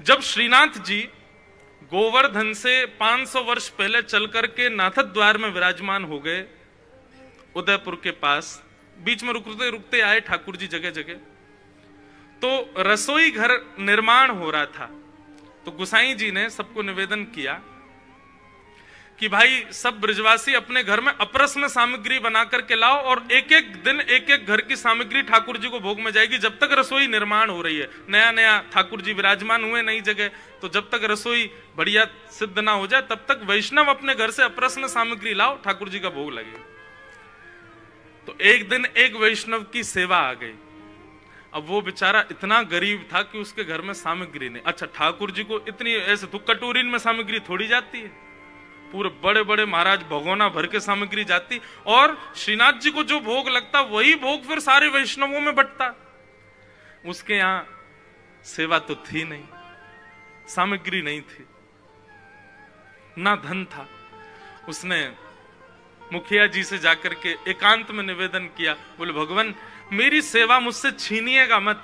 जब श्रीनाथ जी गोवर्धन से 500 वर्ष पहले चल करके नाथद्वार में विराजमान हो गए, उदयपुर के पास, बीच में रुकते रुकते आए ठाकुर जी जगह जगह, तो रसोई घर निर्माण हो रहा था। तो गुसाई जी ने सबको निवेदन किया कि भाई सब ब्रजवासी अपने घर में अपरस में सामग्री बना करके लाओ और एक एक दिन एक एक घर की सामग्री ठाकुर जी को भोग में जाएगी जब तक रसोई निर्माण हो रही है। नया नया ठाकुर जी विराजमान हुए नई जगह, तो जब तक रसोई बढ़िया सिद्ध ना हो जाए तब तक वैष्णव अपने घर से अपरस में सामग्री लाओ, ठाकुर जी का भोग लगे। तो एक दिन एक वैष्णव की सेवा आ गई। अब वो बेचारा इतना गरीब था कि उसके घर में सामग्री नहीं। अच्छा, ठाकुर जी को इतनी ऐसे तो कटोरीन में सामग्री थोड़ी जाती है, पूरे बड़े बड़े महाराज भगोना भर के सामग्री जाती, और श्रीनाथ जी को जो भोग लगता वही भोग फिर सारे वैष्णवों में बंटता। उसके यहां सेवा तो थी नहीं, सामग्री नहीं थी, ना धन था। उसने मुखिया जी से जाकर के एकांत में निवेदन किया, बोले भगवान मेरी सेवा मुझसे छीनिएगा मत,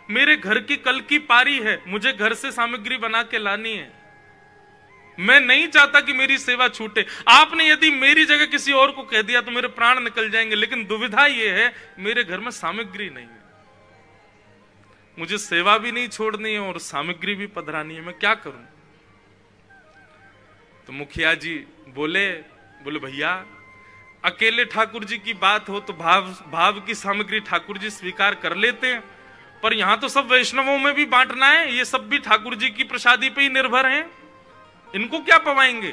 मेरे घर की कल की पारी है, मुझे घर से सामग्री बना के लानी है, मैं नहीं चाहता कि मेरी सेवा छूटे। आपने यदि मेरी जगह किसी और को कह दिया तो मेरे प्राण निकल जाएंगे, लेकिन दुविधा यह है मेरे घर में सामग्री नहीं है, मुझे सेवा भी नहीं छोड़नी है और सामग्री भी पधरानी है, मैं क्या करूं। तो मुखिया जी बोले भैया अकेले ठाकुर जी की बात हो तो भाव की सामग्री ठाकुर जी स्वीकार कर लेते हैं, पर यहां तो सब वैष्णवों में भी बांटना है, ये सब भी ठाकुर जी की प्रसादी पे ही निर्भर हैं, इनको क्या पवाएंगे।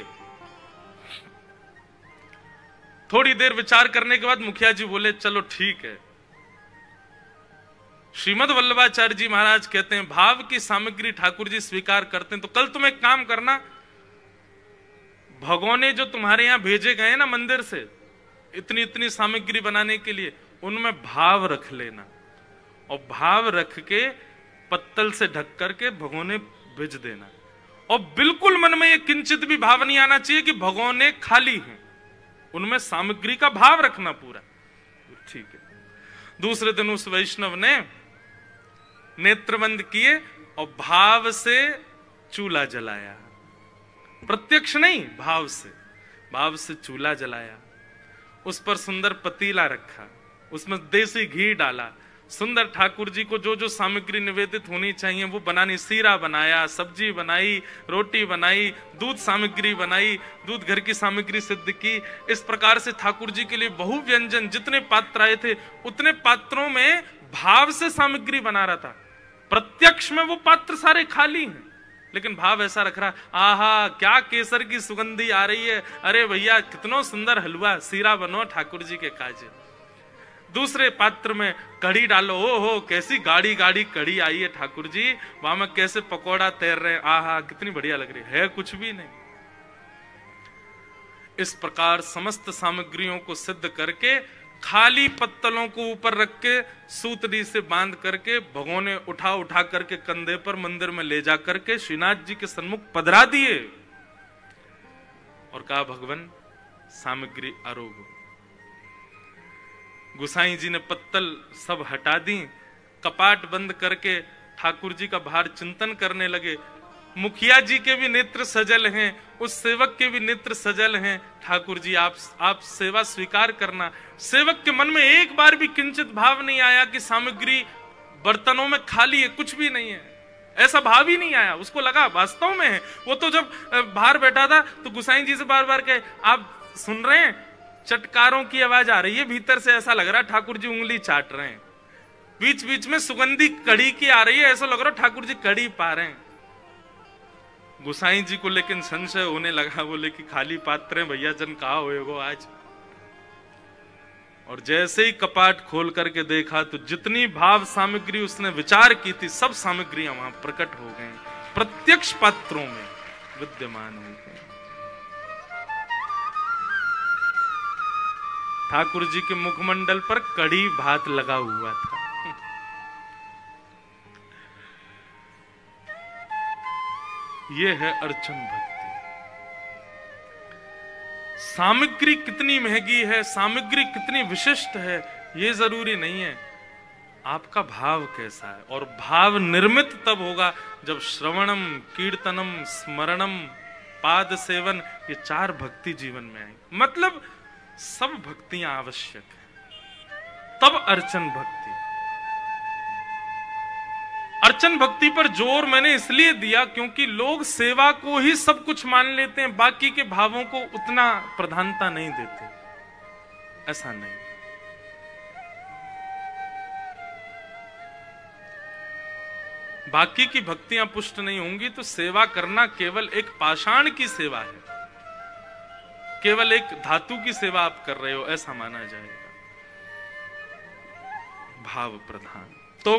थोड़ी देर विचार करने के बाद मुखिया जी बोले चलो ठीक है। श्रीमद वल्लभाचार्य जी महाराज कहते हैं भाव की सामग्री ठाकुर जी स्वीकार करते हैं, तो कल तुम एक काम करना, भगोने जो तुम्हारे यहां भेजे गए ना मंदिर से इतनी इतनी सामग्री बनाने के लिए, उनमें भाव रख लेना, और भाव रख के पत्तल से ढक करके भगोने भेज देना, और बिल्कुल मन में ये किंचित भी भाव नहीं आना चाहिए कि भगोने खाली हैं, उनमें सामग्री का भाव रखना पूरा। ठीक है। दूसरे दिन उस वैष्णव ने नेत्रबंद किए और भाव से चूल्हा जलाया, प्रत्यक्ष नहीं, भाव से चूल्हा जलाया, उस पर सुंदर पतीला रखा, उसमें देसी घी डाला, सुंदर ठाकुर जी को जो जो सामग्री निवेदित होनी चाहिए वो बनानी, सीरा बनाया, सब्जी बनाई, रोटी बनाई, दूध सामग्री बनाई, दूध घर की सामग्री सिद्ध की। इस प्रकार से ठाकुर जी के लिए बहु व्यंजन, जितने पात्र आए थे उतने पात्रों में भाव से सामग्री बना रहा था। प्रत्यक्ष में वो पात्र सारे खाली हैं, लेकिन भाव ऐसा रख रहा, आहा क्या केसर की सुगंधी आ रही है, अरे भैया कितना सुंदर हलवा सीरा बनो ठाकुर जी के काजे। दूसरे पात्र में कढ़ी डालो, ओ हो कैसी गाढ़ी गाढ़ी कढ़ी आई है ठाकुर जी, वहां में कैसे पकौड़ा तैर रहे हैं, आहा कितनी बढ़िया लग रही है, कुछ भी नहीं। इस प्रकार समस्त सामग्रियों को सिद्ध करके खाली पत्तलों को ऊपर रख के सूतरी से बांध करके भगोने उठा उठा करके कंधे पर मंदिर में ले जा करके श्रीनाथ जी के सन्मुख पधरा दिए और कहा भगवान सामग्री आरोग। गुसाई जी ने पत्तल सब हटा दी, कपाट बंद करके ठाकुर जी का भार चिंतन करने लगे। मुखिया जी के भी नेत्र सजल हैं, उस सेवक के भी नेत्र सजल हैं, ठाकुर जी आप सेवा स्वीकार करना। सेवक के मन में एक बार भी किंचित भाव नहीं आया कि सामग्री बर्तनों में खाली है, कुछ भी नहीं है, ऐसा भाव ही नहीं आया। उसको लगा वास्तव में है। वो तो जब बाहर बैठा था तो गुसाई जी से बार बार कहे आप सुन रहे हैं, चटकारों की आवाज आ रही है, भीतर से ऐसा लग रहा है ठाकुर जी उंगली चाट रहे हैं, बीच बीच में सुगंधी कड़ी की आ रही है, ऐसा लग रहा है ठाकुर जी कड़ी पा रहे हैं। गुसाई जी को लेकिन संशय होने लगा, बोले कि खाली पात्र हैं भैया जन कहा होएगो आज। और जैसे ही कपाट खोल करके देखा तो जितनी भाव सामग्री उसने विचार की थी सब सामग्रियां वहां प्रकट हो गई, प्रत्यक्ष पात्रों में विद्यमान हो गई। ठाकुर जी के मुखमंडल पर कड़ी भात लगा हुआ था। यह है अर्चन भक्ति। सामग्री कितनी महंगी है, सामग्री कितनी विशिष्ट है, यह जरूरी नहीं है। आपका भाव कैसा है। और भाव निर्मित तब होगा जब श्रवणम, कीर्तनम, स्मरणम, पाद सेवन, ये 4 भक्ति जीवन में आएंगे। मतलब सब भक्तियां आवश्यक है, तब अर्चन भक्ति। अर्चन भक्ति पर जोर मैंने इसलिए दिया क्योंकि लोग सेवा को ही सब कुछ मान लेते हैं, बाकी के भावों को उतना प्रधानता नहीं देते। ऐसा नहीं। बाकी की भक्तियां पुष्ट नहीं होंगी तो सेवा करना केवल एक पाषाण की सेवा है, केवल एक धातु की सेवा आप कर रहे हो, ऐसा माना जाएगा। भाव प्रधान। तो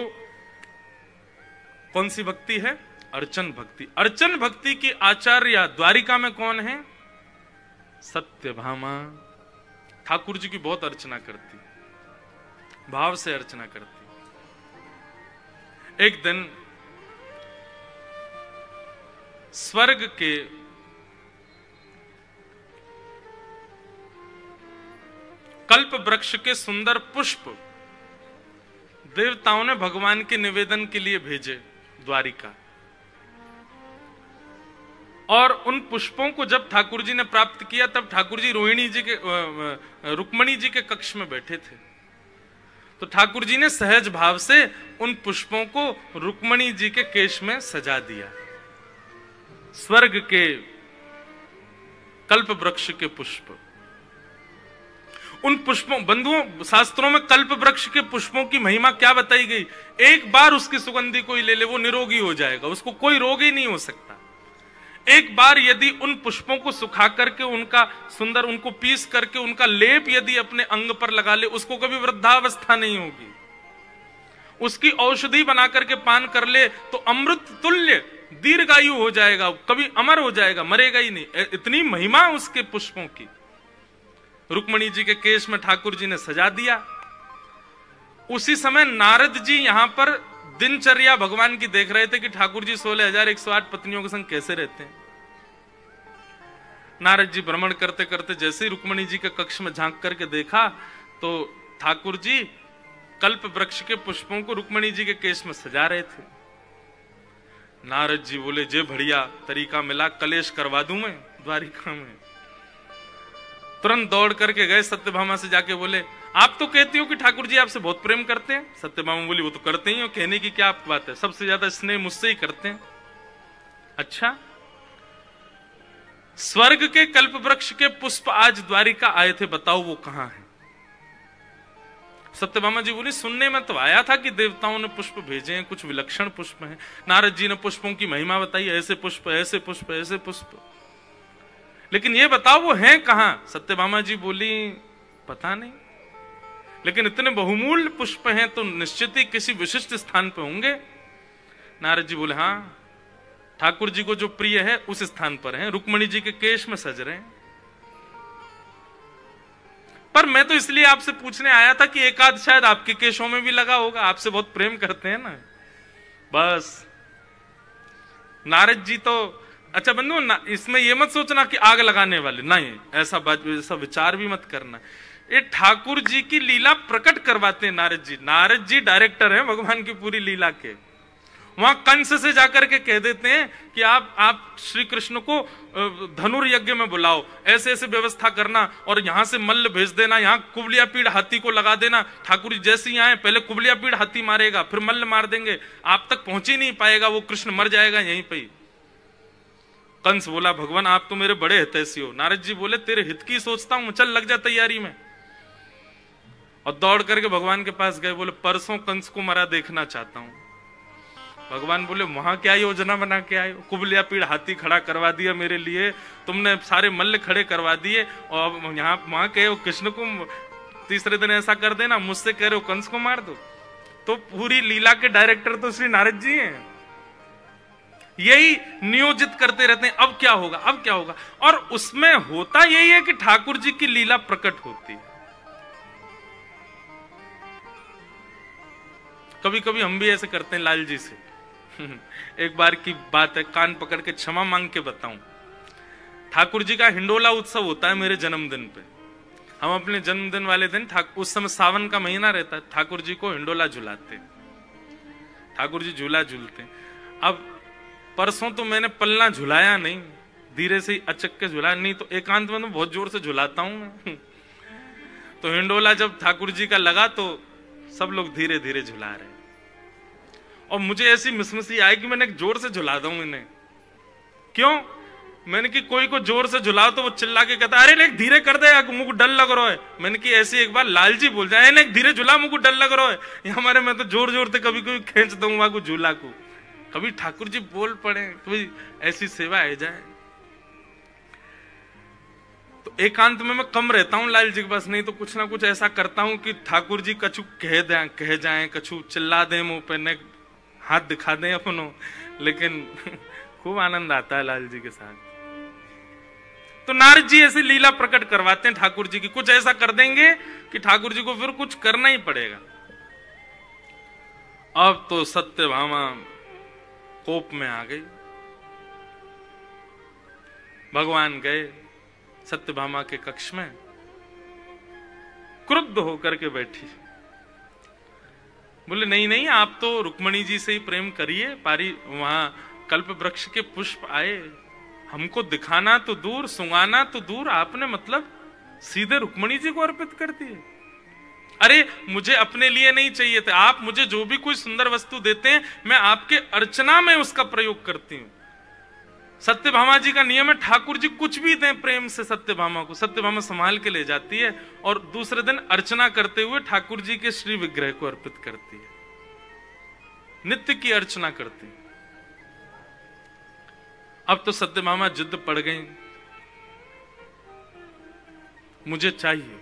कौन सी भक्ति है? अर्चन भक्ति। अर्चन भक्ति की आचार्य द्वारिका में कौन है? सत्यभामा। ठाकुर जी की बहुत अर्चना करती, भाव से अर्चना करती। एक दिन स्वर्ग के कल्प वृक्ष के सुंदर पुष्प देवताओं ने भगवान के निवेदन के लिए भेजे द्वारिका। और उन पुष्पों को जब ठाकुर जी ने प्राप्त किया तब ठाकुर जी रुक्मणी जी के कक्ष में बैठे थे। तो ठाकुर जी ने सहज भाव से उन पुष्पों को रुक्मणी जी के केश में सजा दिया। स्वर्ग के कल्प वृक्ष के पुष्प, उन पुष्पों, बंधुओं शास्त्रों में कल्प वृक्ष के पुष्पों की महिमा क्या बताई गई? एक बार उसकी सुगंधी कोई ले ले वो निरोगी हो जाएगा, उसको कोई रोग ही नहीं हो सकता। एक बार यदि उन पुष्पों को सुखा करके उनका सुंदर, उनको पीस करके उनका लेप यदि अपने अंग पर लगा ले, उसको कभी वृद्धावस्था नहीं होगी। उसकी औषधि बना करके पान कर ले तो अमृत तुल्य दीर्घायु हो जाएगा, कभी अमर हो जाएगा, मरेगा ही नहीं। इतनी महिमा उसके पुष्पों की। रुक्मणी जी के केश में ठाकुर जी ने सजा दिया। उसी समय नारद जी यहां पर दिनचर्या भगवान की देख रहे थे कि ठाकुर जी 16,108 पत्नियों के संग कैसे रहते हैं। नारद जी भ्रमण करते करते जैसे ही रुक्मणी जी के कक्ष में झांक करके देखा तो ठाकुर जी कल्प वृक्ष के पुष्पों को रुक्मणी जी के केश में सजा रहे थे। नारद जी बोले, जे बढ़िया तरीका मिला, कलेश करवा दूं मैं द्वारिका में। तुरंत दौड़ करके गए, सत्यभामा से जाके बोले, आप तो कहती हो कि ठाकुर जी आपसे बहुत प्रेम करते हैं। सत्यभामा बोली, वो तो करते ही हो, कहने की क्या बात है, सबसे ज्यादा स्नेह मुझसे ही करते हैं। अच्छा, स्वर्ग के कल्प वृक्ष के पुष्प आज द्वारिका आए थे, बताओ वो कहां है? सत्यभामा जी बोली, सुनने में तो आया था कि देवताओं ने पुष्प भेजे हैं, कुछ विलक्षण पुष्प हैं। नारद जी ने पुष्पों की महिमा बताई, ऐसे पुष्प, ऐसे पुष्प, ऐसे पुष्प, लेकिन ये बताओ वो हैं कहां? सत्यभामा जी बोली, पता नहीं, लेकिन इतने बहुमूल्य पुष्प हैं तो निश्चित ही किसी विशिष्ट स्थान पे होंगे। नारद जी बोले, हाँ, ठाकुर जी को जो प्रिय है उस स्थान पर हैं, रुक्मणी जी के केश में सज रहे हैं। पर मैं तो इसलिए आपसे पूछने आया था कि एक आध शायद आपके केशों में भी लगा होगा, आपसे बहुत प्रेम करते हैं ना। बस नारद जी तो, अच्छा बंधु, इसमें यह मत सोचना कि आग लगाने वाले, नहीं, ऐसा विचार भी मत करना। ये ठाकुर जी की लीला प्रकट करवाते हैं नारद जी। नारद जी डायरेक्टर हैं भगवान की पूरी लीला के। वहां कंस से जाकर के कह देते हैं कि आप श्री कृष्ण को धनुर्यज्ञ में बुलाओ, ऐसे ऐसे व्यवस्था करना, और यहां से मल्ल भेज देना, यहां कुबलिया पीड़ हाथी को लगा देना। ठाकुर जी जैसे ही आए पहले कुबलिया पीड़ हाथी मारेगा, फिर मल्ल मार देंगे, आप तक पहुंच ही नहीं पाएगा, वो कृष्ण मर जाएगा यहीं पर। कंस बोला, भगवान आप तो मेरे बड़े हितैषी हो। नारद जी बोले, तेरे हित की सोचता हूं, चल लग जा तैयारी में। और दौड़ करके भगवान के पास गए, बोले परसों कंस को मरा देखना चाहता हूं। भगवान बोले, वहां क्या योजना बना के आए हो? कुबलिया पीड़ हाथी खड़ा करवा दिया मेरे लिए, तुमने सारे मल्ल खड़े करवा दिए, और यहाँ वहां कहे हो कृष्ण को तीसरे दिन ऐसा कर देना, मुझसे कह रहे हो कंस को मार दो। तो पूरी लीला के डायरेक्टर तो श्री नारद जी हैं, यही नियोजित करते रहते हैं, अब क्या होगा, अब क्या होगा। और उसमें होता यही है कि ठाकुर जी की लीला प्रकट होती है। कभी कभी हम भी ऐसे करते हैं लाल जी से। एक बार की बात है, कान पकड़ के क्षमा मांग के बताऊं। ठाकुर जी का हिंडोला उत्सव होता है मेरे जन्मदिन पे। हम अपने जन्मदिन वाले दिन उस समय सावन का महीना रहता, ठाकुर जी को हिंडोला झुलाते, ठाकुर जी झूला झूलते। अब परसों तो मैंने पलना झुलाया नहीं, धीरे से ही अचक के झुलाया, नहीं तो एकांत में तो बहुत जोर से झुलाता हूं मैं। तो हिंडोला जब ठाकुर जी का लगा तो सब लोग धीरे धीरे झुला रहे, और मुझे ऐसी मिसमिसी आई कि मैंने जोर से झुला दूं इन्हें। क्यों? मैंने कि कोई को जोर से झुलाओ तो वो चिल्ला के कहता अरे नहीं धीरे कर दे, मुझको डर लग रहा है। मैंने कि ऐसी एक बार लालजी बोल जाए नहीं धीरे झुला, मुझको डर लग रहा है। हमारे में तो जोर जोर से कभी कभी खींच दूंगा को झूला को, कभी ठाकुर जी बोल पड़े, कभी ऐसी सेवा आ जाए। तो एकांत में मैं कम रहता हूं लाल जी के पास, नहीं तो कुछ ना कुछ ऐसा करता हूं कि ठाकुर जी कछु कह जाए, कछु चिल्ला दे मुंह पे, ने हाथ दिखा दें अपनों, लेकिन खूब आनंद आता है लाल जी के साथ। तो नारद जी ऐसी लीला प्रकट करवाते हैं ठाकुर जी की, कुछ ऐसा कर देंगे कि ठाकुर जी को फिर कुछ करना ही पड़ेगा। अब तो सत्यभामा कोप में आ गई। भगवान गए सत्यभामा के कक्ष में, क्रुद्ध होकर के बैठी, बोले नहीं नहीं आप तो रुक्मणी जी से ही प्रेम करिए, पारी वहां कल्प वृक्ष के पुष्प आए, हमको दिखाना तो दूर सुंगाना तो दूर, आपने मतलब सीधे रुक्मणी जी को अर्पित कर दिए। अरे मुझे अपने लिए नहीं चाहिए थे, आप मुझे जो भी कोई सुंदर वस्तु देते हैं मैं आपके अर्चना में उसका प्रयोग करती हूं। सत्यभामा जी का नियम है ठाकुर जी कुछ भी दें प्रेम से सत्यभामा को, सत्यभामा संभाल के ले जाती है और दूसरे दिन अर्चना करते हुए ठाकुर जी के श्री विग्रह को अर्पित करती है, नित्य की अर्चना करती है। अब तो सत्यभामा जिद पड़ गई, मुझे चाहिए,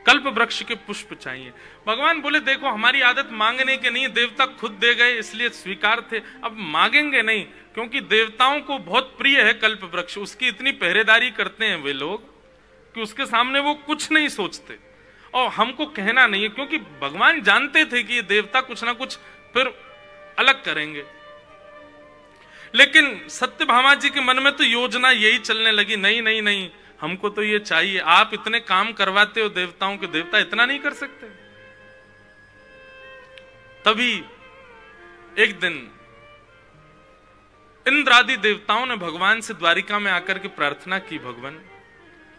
कल्प वृक्ष के पुष्प चाहिए। भगवान बोले देखो हमारी आदत मांगने के नहीं, देवता खुद दे गए इसलिए स्वीकार थे, अब मांगेंगे नहीं, क्योंकि देवताओं को बहुत प्रिय है कल्प वृक्ष, उसकी इतनी पहरेदारी करते हैं वे लोग कि उसके सामने वो कुछ नहीं सोचते, और हमको कहना नहीं है, क्योंकि भगवान जानते थे कि ये देवता कुछ ना कुछ फिर अलग करेंगे। लेकिन सत्यभामा जी के मन में तो योजना यही चलने लगी, नहीं नहीं नहीं हमको तो ये चाहिए, आप इतने काम करवाते हो देवताओं के, देवता इतना नहीं कर सकते। तभी एक दिन इंद्र आदि देवताओं ने भगवान से द्वारिका में आकर के प्रार्थना की, भगवान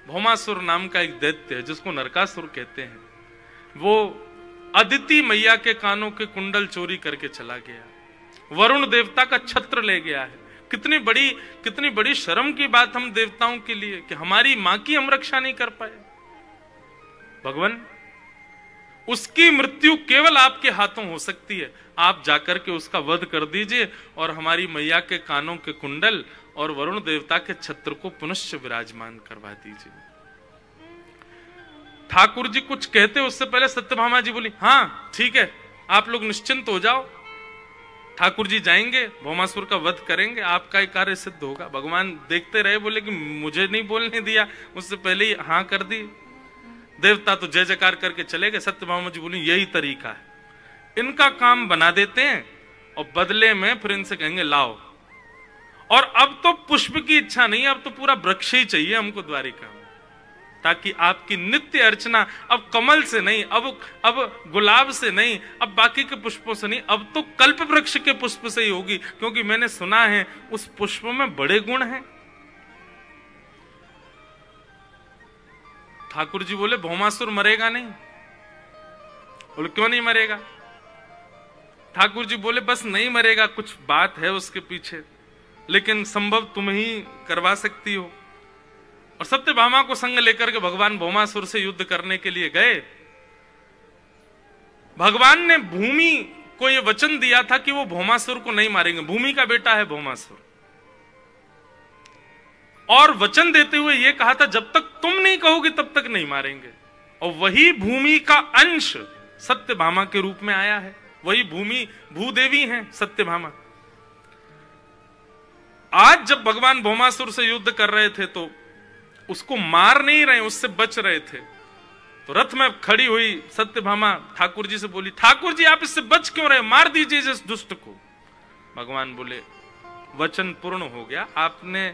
भौमासुर नाम का एक दैत्य है जिसको नरकासुर कहते हैं, वो अदिति मैया के कानों के कुंडल चोरी करके चला गया, वरुण देवता का छत्र ले गया है। कितनी बड़ी शर्म की बात हम देवताओं के लिए कि हमारी मां की हम रक्षा नहीं कर पाए। भगवान उसकी मृत्यु केवल आपके हाथों हो सकती है, आप जाकर के उसका वध कर दीजिए और हमारी मैया के कानों के कुंडल और वरुण देवता के छत्र को पुनश्च विराजमान करवा दीजिए। ठाकुर जी कुछ कहते उससे पहले सत्यभामा जी बोली हाँ ठीक है आप लोग निश्चिंत हो जाओ, ठाकुर जी जाएंगे भौमासुर का वध करेंगे, आपका ही कार्य सिद्ध होगा। भगवान देखते रहे, बोले कि मुझे नहीं बोलने दिया, उससे पहले ही हाँ कर दी। देवता तो जय जयकार करके चले गए। सत्यभामा जी बोली यही तरीका है, इनका काम बना देते हैं और बदले में फिर इनसे कहेंगे लाओ। और अब तो पुष्प की इच्छा नहीं, अब तो पूरा वृक्ष ही चाहिए हमको द्वारिका में, ताकि आपकी नित्य अर्चना अब कमल से नहीं, अब गुलाब से नहीं, अब बाकी के पुष्पों से नहीं, अब तो कल्प वृक्ष के पुष्प से ही होगी, क्योंकि मैंने सुना है उस पुष्प में बड़े गुण हैं। ठाकुर जी बोले भौमासुर मरेगा नहीं। बोले क्यों नहीं मरेगा? ठाकुर जी बोले बस नहीं मरेगा, कुछ बात है उसके पीछे, लेकिन संभव तुम ही करवा सकती हो। और सत्यभामा को संग लेकर के भगवान भौमासुर से युद्ध करने के लिए गए। भगवान ने भूमि को यह वचन दिया था कि वो भौमासुर को नहीं मारेंगे, भूमि का बेटा है भौमासुर, और वचन देते हुए यह कहा था जब तक तुम नहीं कहोगे तब तक नहीं मारेंगे। और वही भूमि का अंश सत्यभामा के रूप में आया है, वही भूमि भूदेवी हैं सत्यभामा। आज जब भगवान भौमासुर से युद्ध कर रहे थे तो उसको मार नहीं रहे, उससे बच रहे थे, तो रथ में खड़ी हुई सत्यभामा ठाकुर जी से बोली ठाकुर जी आप इससे बच क्यों रहे, मार दीजिए इस दुष्ट को। भगवान बोले वचन पूर्ण हो गया, आपने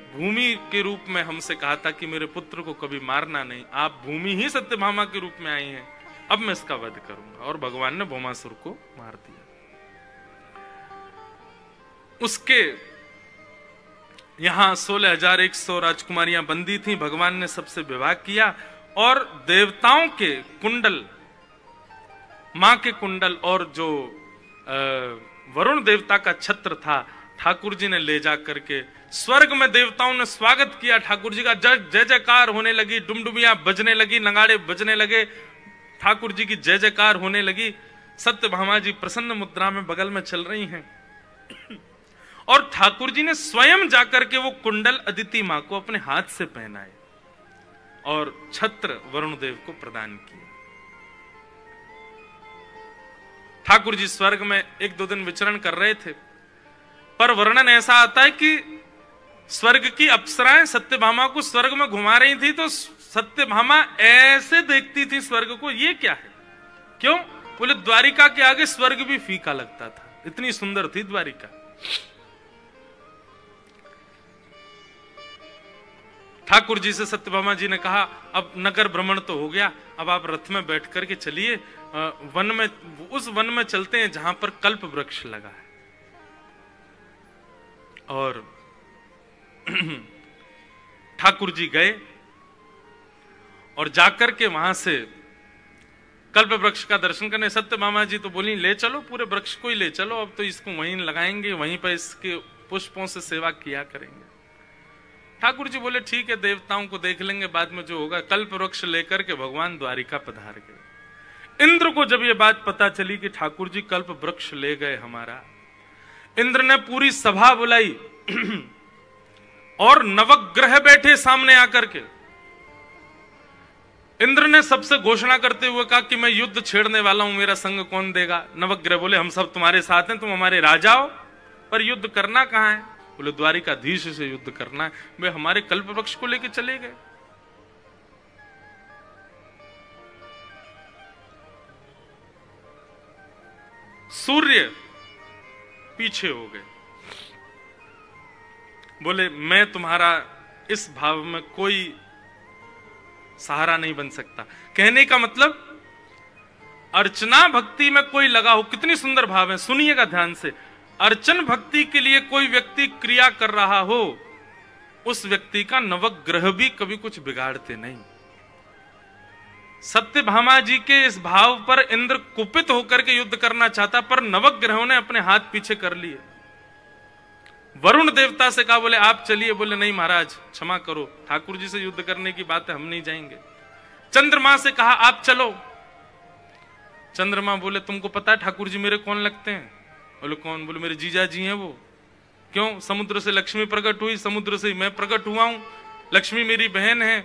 भूमि के रूप में हमसे कहा था कि मेरे पुत्र को कभी मारना नहीं, आप भूमि ही सत्यभामा के रूप में आई हैं, अब मैं इसका वध करूंगा। और भगवान ने भौमासुर को मार दिया। उसके यहां 16,100 राजकुमारियां बंदी थीं। भगवान ने सबसे विवाह किया और देवताओं के कुंडल, मां के कुंडल और जो वरुण देवता का छत्र था, ठाकुर जी ने ले जा करके स्वर्ग में देवताओं ने स्वागत किया ठाकुर जी का। जय जयकार होने लगी, डुमडुमियां बजने लगी, नगाड़े बजने लगे, ठाकुर जी की जय जयकार होने लगी। सत्यभामा जी प्रसन्न मुद्रा में बगल में चल रही हैं और ठाकुर जी ने स्वयं जाकर के वो कुंडल अदिति मां को अपने हाथ से पहनाए और छत्र वरुण देव को प्रदान किए। ठाकुर जी स्वर्ग में 1-2 दिन विचरण कर रहे थे, पर वर्णन ऐसा आता है कि स्वर्ग की अप्सराएं सत्यभामा को स्वर्ग में घुमा रही थी, तो सत्यभामा ऐसे देखती थी स्वर्ग को, ये क्या है? क्यों? बोले द्वारिका के आगे स्वर्ग भी फीका लगता था, इतनी सुंदर थी द्वारिका। ठाकुर जी से सत्यभामा जी ने कहा, अब नगर भ्रमण तो हो गया, अब आप रथ में बैठ करके चलिए, वन में, उस वन में चलते हैं जहां पर कल्प वृक्ष लगा है। और ठाकुर जी गए और जाकर के वहां से कल्प वृक्ष का दर्शन करने। सत्यभामा जी तो बोली, ले चलो, पूरे वृक्ष को ही ले चलो, अब तो इसको वहीं लगाएंगे, वहीं पर इसके पुष्पों से सेवा किया करेंगे। ठाकुर जी बोले, ठीक है, देवताओं को देख लेंगे, बाद में जो होगा। कल्प वृक्ष लेकर के भगवान द्वारिका पधार गए। इंद्र को जब ये बात पता चली कि ठाकुर जी कल्प वृक्ष ले गए हमारा, इंद्र ने पूरी सभा बुलाई और नवग्रह बैठे सामने आकर के। इंद्र ने सबसे घोषणा करते हुए कहा कि मैं युद्ध छेड़ने वाला हूं, मेरा संग कौन देगा? नवग्रह बोले, हम सब तुम्हारे साथ हैं, तुम हमारे राजा हो, पर युद्ध करना कहां है? बोले, द्वारिकाधीश से युद्ध करना है। वे हमारे कल्प वृक्ष को लेकर चले गए। सूर्य पीछे हो गए, बोले, मैं तुम्हारा इस भाव में कोई सहारा नहीं बन सकता। कहने का मतलब अर्चना भक्ति में कोई लगा हो, कितनी सुंदर भाव है, सुनिएगा ध्यान से। अर्चन भक्ति के लिए कोई व्यक्ति क्रिया कर रहा हो, उस व्यक्ति का नवग्रह भी कभी कुछ बिगाड़ते नहीं। सत्यभामा जी के इस भाव पर इंद्र कुपित होकर के युद्ध करना चाहता, पर नवग्रहों ने अपने हाथ पीछे कर लिए। वरुण देवता से कहा, बोले आप चलिए। बोले, नहीं महाराज, क्षमा करो, ठाकुर जी से युद्ध करने की बात है, हम नहीं जाएंगे। चंद्रमा से कहा, आप चलो। चंद्रमा बोले, तुमको पता है ठाकुर जी मेरे कौन लगते हैं? बोले, कौन? बोले, मेरे जीजा जी हैं वो। क्यों? समुद्र से लक्ष्मी प्रकट हुई, समुद्र से मैं प्रकट हुआ हूं, लक्ष्मी मेरी बहन है।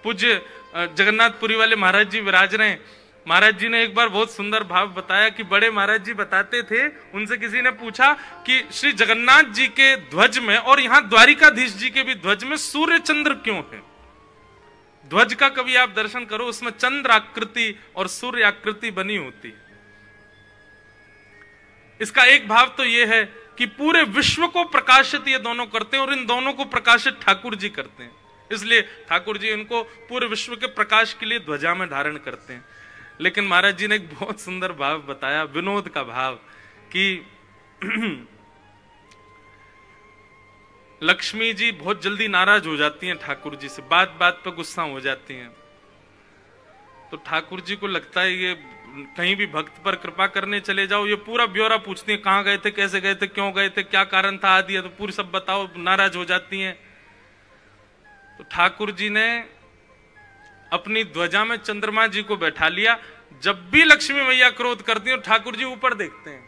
पूज्य जगन्नाथपुरी वाले महाराज जी विराज रहे हैं। महाराज जी ने एक बार बहुत सुंदर भाव बताया कि बड़े महाराज जी बताते थे, उनसे किसी ने पूछा कि श्री जगन्नाथ जी के ध्वज में और यहाँ द्वारिकाधीश जी के भी ध्वज में सूर्य चंद्र क्यों है? ध्वज का कभी आप दर्शन करो, उसमें चंद्र आकृति और सूर्य आकृति बनी होती है। इसका एक भाव तो यह है कि पूरे विश्व को प्रकाशित ये दोनों करते हैं और इन दोनों को प्रकाशित ठाकुर जी करते हैं, इसलिए ठाकुर जी इनको पूरे विश्व के प्रकाश के लिए ध्वजा में धारण करते हैं। लेकिन महाराज जी ने एक बहुत सुंदर भाव बताया, विनोद का भाव, कि लक्ष्मी जी बहुत जल्दी नाराज हो जाती हैं ठाकुर जी से, बात बात पर गुस्सा हो जाती हैं। तो ठाकुर जी को लगता है ये कहीं भी भक्त पर कृपा करने चले जाओ, ये पूरा ब्यौरा पूछती है, कहां गए थे, कैसे गए थे, क्यों गए थे, क्या कारण था आदि, तो पूरी सब बताओ, नाराज हो जाती हैं। तो ठाकुर जी ने अपनी ध्वजा में चंद्रमा जी को बैठा लिया। जब भी लक्ष्मी मैया क्रोध करती है, ठाकुर जी ऊपर देखते हैं,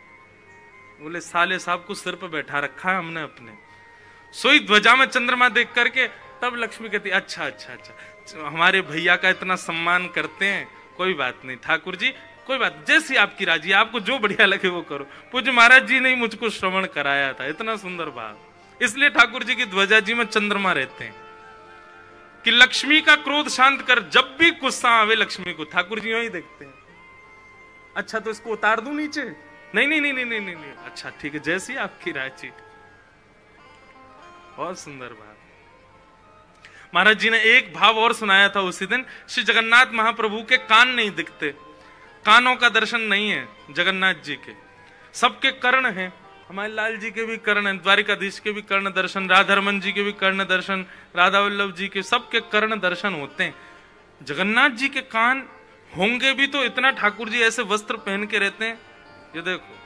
बोले साले साहब को सिर पर बैठा रखा है हमने अपने। सोई ध्वजा में चंद्रमा देख करके तब लक्ष्मी कहती, अच्छा अच्छा अच्छा, हमारे भैया का इतना सम्मान करते हैं, कोई बात नहीं ठाकुर जी, कोई बात, जैसी आपकी राजी, आपको जो बढ़िया लगे वो करो। पूज्य महाराज जी ने ही मुझको श्रवण कराया था, इतना सुंदर भाव। इसलिए ठाकुर जी की ध्वजा जी में चंद्रमा रहते हैं कि लक्ष्मी का क्रोध शांत कर। जब भी गुस्सा आवे लक्ष्मी को, ठाकुर जी ही देखते हैं, अच्छा तो इसको उतार दूं नीचे? नहीं नहीं नहीं नहीं नहीं नहीं, अच्छा ठीक है, जैसी आपकी राजी। बहुत सुंदर भाव। महाराज जी ने एक भाव और सुनाया था उसी दिन। श्री जगन्नाथ महाप्रभु के कान नहीं दिखते, कानों का दर्शन नहीं है जगन्नाथ जी के, सबके कर्ण हैं। हमारे लाल जी के भी कर्ण हैं, द्वारिकाधीश के भी कर्ण दर्शन, राधारमन जी के भी कर्ण दर्शन, राधा वल्लभ जी के, सबके कर्ण दर्शन होते हैं। जगन्नाथ जी के कान होंगे भी तो इतना ठाकुर जी ऐसे वस्त्र पहन के रहते हैं, ये देखो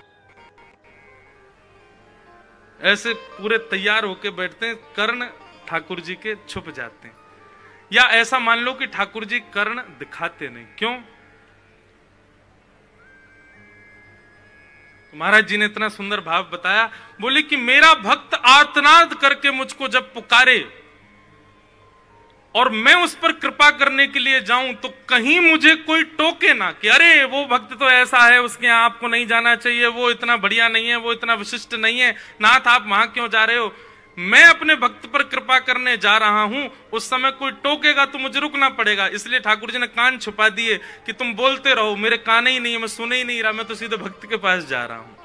ऐसे पूरे तैयार होके बैठते हैं, कर्ण ठाकुर जी के छुप जाते हैं। या ऐसा मान लो कि ठाकुर जी कर्ण दिखाते नहीं, क्यों? तो महाराज जी ने इतना सुंदर भाव बताया, बोले कि मेरा भक्त आर्तनाद करके मुझको जब पुकारे और मैं उस पर कृपा करने के लिए जाऊं तो कहीं मुझे कोई टोके ना कि अरे वो भक्त तो ऐसा है, उसके यहाँ आपको नहीं जाना चाहिए, वो इतना बढ़िया नहीं है, वो इतना विशिष्ट नहीं है, नाथ आप वहां क्यों जा रहे हो। मैं अपने भक्त पर कृपा करने जा रहा हूं, उस समय कोई टोकेगा तो मुझे रुकना पड़ेगा। इसलिए ठाकुर जी ने कान छुपा दिए कि तुम बोलते रहो, मेरे कान ही नहीं है, मैं सुन ही नहीं रहा, मैं तो सीधे भक्त के पास जा रहा हूं।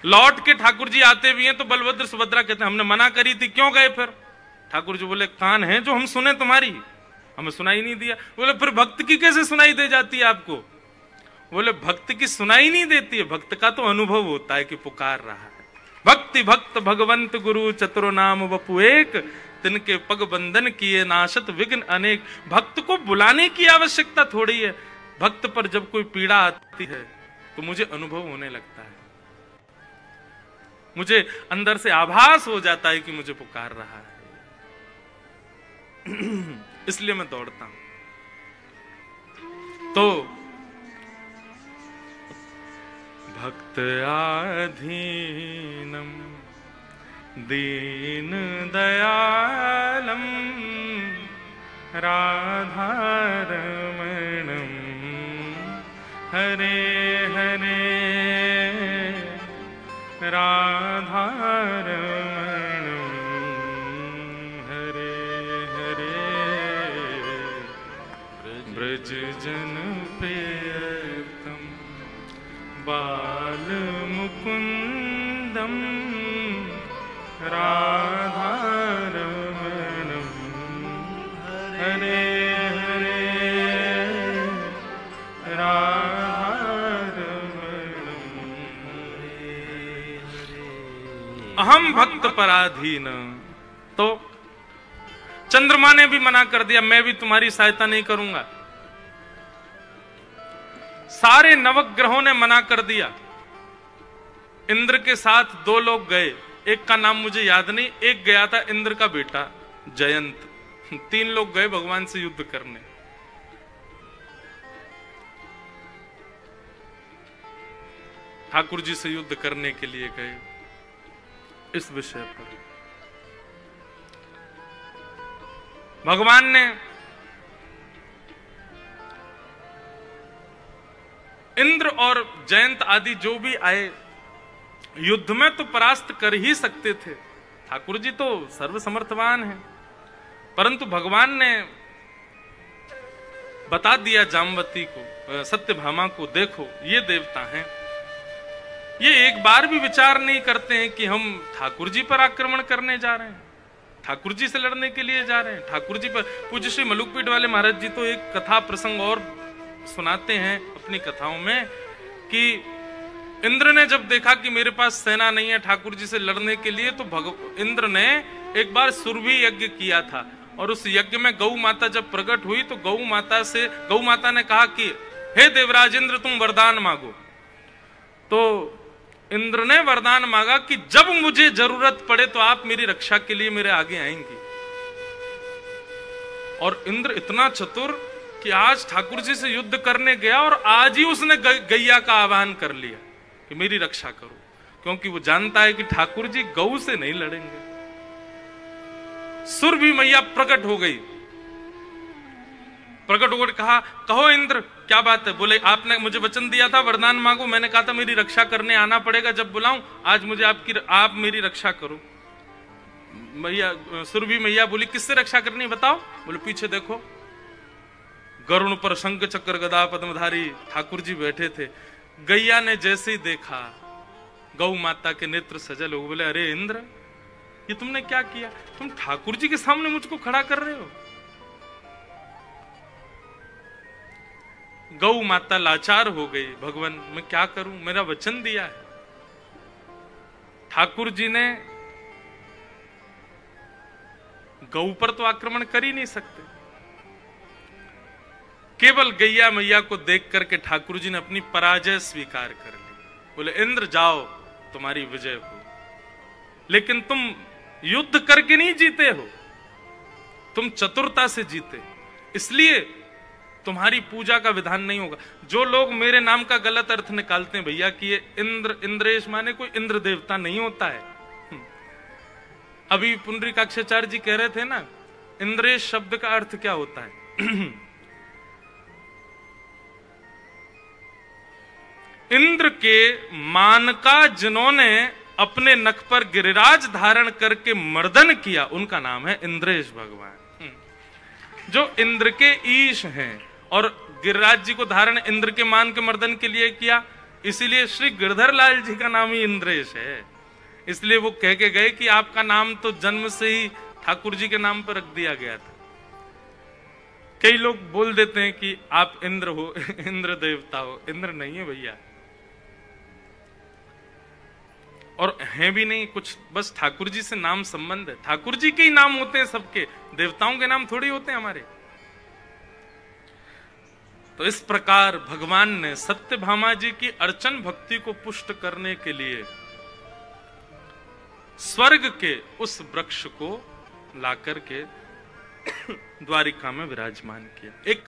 लौट के ठाकुर जी आते भी हैं तो बलभद्र सुभद्रा कहते हैं हमने मना करी थी, क्यों गए फिर? ठाकुर जी बोले कान है जो हम सुने तुम्हारी, हमें सुनाई नहीं दिया। बोले फिर भक्त की कैसे सुनाई दे जाती है आपको? बोले भक्त की सुनाई नहीं देती है, भक्त का तो अनुभव होता है कि पुकार रहा है। भक्ति भक्त भगवंत गुरु चतुर नाम वपु एक, तिनके पग बंधन किए नाशत विघ्न अनेक। भक्त को बुलाने की आवश्यकता थोड़ी है, भक्त पर जब कोई पीड़ा आती है तो मुझे अनुभव होने लगता है, मुझे अंदर से आभास हो जाता है कि मुझे पुकार रहा है, इसलिए मैं दौड़ता हूं। तो भक्त आधीनम दीन दयालम राधारमणम हरे हरे राधारमणम हरे हरे ब्रज जन प्रियतम बाल मुकुंदम राधारमणम हरे हरे राधारमणम अहम भक्त पराधीन। तो चंद्रमा ने भी मना कर दिया, मैं भी तुम्हारी सहायता नहीं करूंगा। सारे नवग्रहों ने मना कर दिया। इंद्र के साथ दो लोग गए, एक का नाम मुझे याद नहीं, एक गया था इंद्र का बेटा जयंत। 3 लोग गए भगवान से युद्ध करने। ठाकुर जी से युद्ध करने के लिए गए। इस विषय पर भगवान ने इंद्र और जयंत आदि जो भी आए युद्ध में तो परास्त कर ही सकते थे, ठाकुर जी तो सर्वसमर्थवान हैं। परंतु भगवान ने बता दिया जामवती को, सत्यभामा को, देखो ये देवता हैं। ये एक बार भी विचार नहीं करते हैं कि हम ठाकुर जी पर आक्रमण करने जा रहे हैं, ठाकुर जी से लड़ने के लिए जा रहे हैं। ठाकुर जी पर पूज्य श्री मलुकपीठ वाले महाराज जी तो एक कथा प्रसंग और सुनाते हैं अपनी कथाओं में कि इंद्र ने जब देखा कि मेरे पास सेना नहीं है ठाकुर जी से लड़ने के लिए, तो इंद्र ने एक बार सुरभि यज्ञ किया था। और उस यज्ञ में गौ माता जब प्रकट हुई तो गौ माता ने कहा कि हे देवराज इंद्र तुम वरदान मांगो। तो इंद्र ने वरदान मांगा कि जब मुझे जरूरत पड़े तो आप मेरी रक्षा के लिए मेरे आगे आएंगे। और इंद्र इतना चतुर कि आज ठाकुर जी से युद्ध करने गया और आज ही उसने गैया का आह्वान कर लिया कि मेरी रक्षा करो, क्योंकि वो जानता है कि ठाकुर जी गौ से नहीं लड़ेंगे। सुरभि मैया प्रकट हो गई, प्रकट होकर कहा कहो इंद्र क्या बात है। बोले आपने मुझे वचन दिया था वरदान मांगो, मैंने कहा था मेरी रक्षा करने आना पड़ेगा जब बुलाऊं, आज मुझे आप मेरी रक्षा करो। मैया सुरभि मैया बोली किससे रक्षा करनी बताओ। बोले पीछे देखो, गरुण पर शंख चक्र गदा पद्मधारी ठाकुर जी बैठे थे। गैया ने जैसे ही देखा गौ माता के नेत्र सजल हो, बोले अरे इंद्र ये तुमने क्या किया, तुम ठाकुर जी के सामने मुझको खड़ा कर रहे हो। गौ माता लाचार हो गई, भगवान मैं क्या करूं, मेरा वचन दिया है। ठाकुर जी ने गौ पर तो आक्रमण कर ही नहीं सकते, केवल गैया मैया को देख करके ठाकुर जी ने अपनी पराजय स्वीकार कर ली। बोले इंद्र जाओ, तुम्हारी विजय हो, लेकिन तुम युद्ध करके नहीं जीते हो, तुम चतुरता से जीते, इसलिए तुम्हारी पूजा का विधान नहीं होगा। जो लोग मेरे नाम का गलत अर्थ निकालते हैं भैया कि ये इंद्र, इंद्रेश माने कोई इंद्र देवता नहीं होता है। अभी पुंडरीकाक्षाचार्य जी कह रहे थे ना, इंद्रेश शब्द का अर्थ क्या होता है। इंद्र के मान का जिन्होंने अपने नख पर गिरिराज धारण करके मर्दन किया, उनका नाम है इंद्रेश भगवान। जो इंद्र के ईश हैं, और गिरिराज जी को धारण इंद्र के मान के मर्दन के लिए किया, इसीलिए श्री गिरधर लाल जी का नाम ही इंद्रेश है। इसलिए वो कह के गए कि आपका नाम तो जन्म से ही ठाकुर जी के नाम पर रख दिया गया था। कई लोग बोल देते हैं कि आप इंद्र हो, इंद्र देवता हो, इंद्र नहीं है भैया, और हैं भी नहीं कुछ, बस ठाकुर जी से नाम संबंध है। ठाकुर जी के ही नाम होते हैं सबके, देवताओं के नाम थोड़ी होते हैं हमारे। तो इस प्रकार भगवान ने सत्यभामा जी की अर्चन भक्ति को पुष्ट करने के लिए स्वर्ग के उस वृक्ष को लाकर के द्वारिका में विराजमान किया। एक